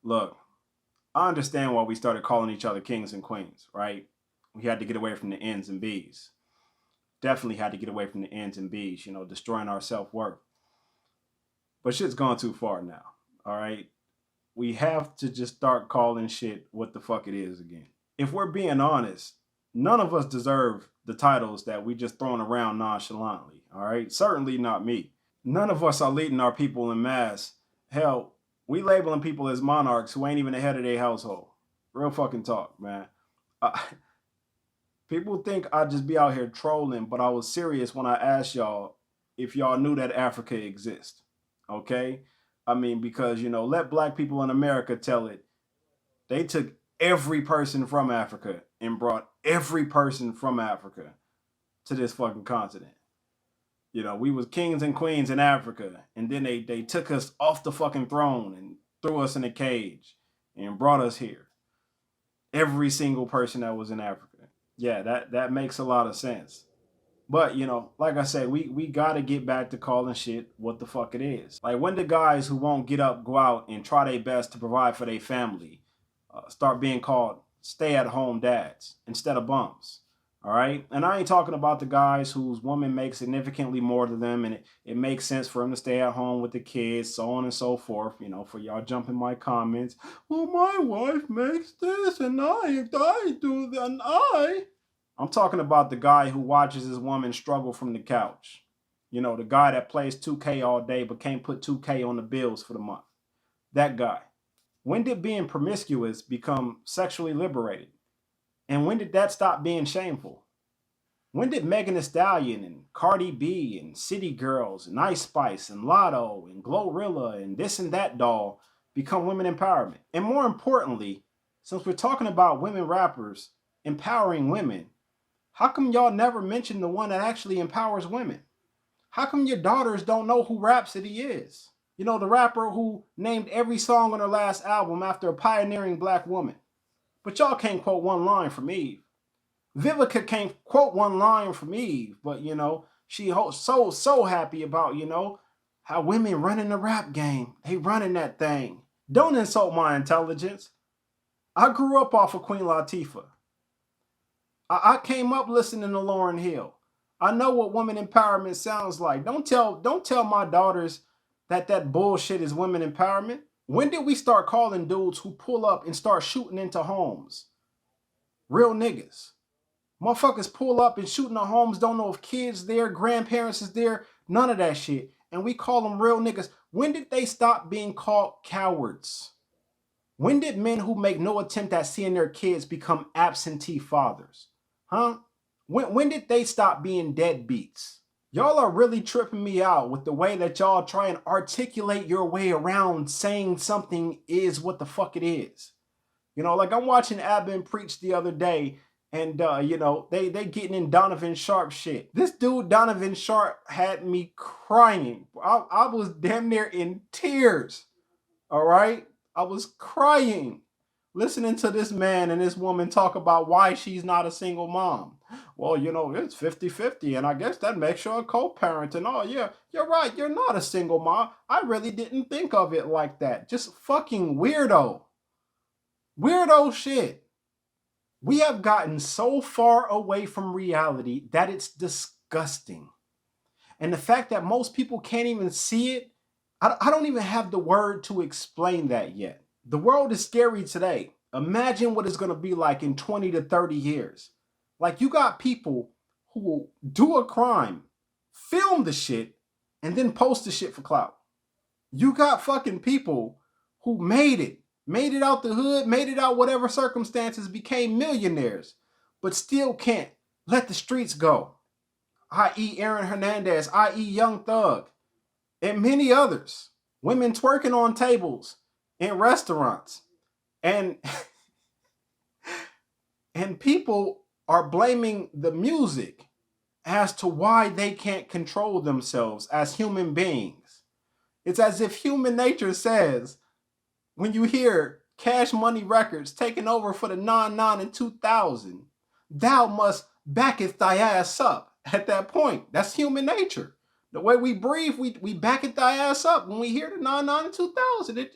Look, I understand why we started calling each other kings and queens, right? We had to get away from the N's and B's. Definitely had to get away from the N's and B's, destroying our self worth. But shit's gone too far now, all right? We have to just start calling shit what the fuck it is again. If we're being honest, none of us deserve the titles that we just throwing around nonchalantly, all right? Certainly not me. None of us are leading our people in mass. Hell, we labeling people as monarchs who ain't even the head of their household. Real fucking talk, man. Uh, People think I just be out here trolling, but I was serious when I asked y'all if y'all knew that Africa exists. Okay? I mean, because, let black people in America tell it. They took every person from Africa and brought every person from Africa to this fucking continent. We was kings and queens in Africa, and then they took us off the fucking throne and threw us in a cage and brought us here. Every single person that was in Africa. Yeah, that makes a lot of sense. But like I said, we gotta get back to calling shit what the fuck it is. Like when the guys who won't get up go out and try their best to provide for their family start being called stay-at-home dads instead of bums. All right, and I ain't talking about the guys whose woman makes significantly more than them, and it makes sense for them to stay at home with the kids, so on and so forth. For y'all jumping my comments, well, my wife makes this, and I do that, and I. I'm talking about the guy who watches his woman struggle from the couch. The guy that plays 2K all day but can't put 2K on the bills for the month. That guy. When did being promiscuous become sexually liberated? And when did that stop being shameful? When did Megan Thee Stallion and Cardi B and City Girls and Ice Spice and Lotto and Glorilla and this and that doll become women empowerment? And more importantly, since we're talking about women rappers empowering women, how come y'all never mention the one that actually empowers women? How come your daughters don't know who Rhapsody is? The rapper who named every song on her last album after a pioneering black woman. But y'all can't quote one line from Eve. Vivica can't quote one line from Eve, but she so happy about how women running the rap game. They running that thing. Don't insult my intelligence. I grew up off of Queen Latifah. I came up listening to Lauryn Hill. I know what women empowerment sounds like. Don't tell my daughters that bullshit is women empowerment. When did we start calling dudes who pull up and start shooting into homes real niggas? Motherfuckers pull up and shoot into homes, don't know if kids there, grandparents is there, none of that shit. And we call them real niggas. When did they stop being called cowards? When did men who make no attempt at seeing their kids become absentee fathers? Huh? When did they stop being deadbeats? Y'all are really tripping me out with the way that y'all try and articulate your way around saying something is what the fuck it is. Like I'm watching Abin preach the other day, and they getting in Donovan Sharp shit. This dude Donovan Sharp had me crying. I was damn near in tears. All right, I was crying listening to this man and this woman talk about why she's not a single mom. Well, it's 50-50, and I guess that makes you a co-parent and all. Yeah, you're right. You're not a single mom. I really didn't think of it like that. Just fucking weirdo. Weirdo shit. We have gotten so far away from reality that it's disgusting. And the fact that most people can't even see it, I don't even have the word to explain that yet. The world is scary today. Imagine what it's going to be like in 20 to 30 years. Like you got people who will do a crime, film the shit, and then post the shit for clout. You got fucking people who made it out the hood, made it out whatever circumstances, became millionaires, but still can't let the streets go. I.e. Aaron Hernandez, i.e. Young Thug, and many others. Women twerking on tables in restaurants. And and people are blaming the music as to why they can't control themselves as human beings. It's as if human nature says, when you hear Cash Money Records taking over for the 99 and 2000, thou must backeth thy ass up at that point. That's human nature. The way we breathe, we back it thy ass up when we hear the 99 and 2000.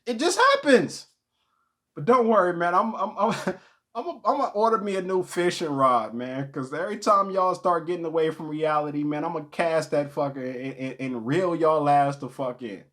It just happens. But don't worry, man. I'm gonna order me a new fishing rod, man. Because every time y'all start getting away from reality, man, I'm gonna cast that fucker and reel y'all ass the fuck in.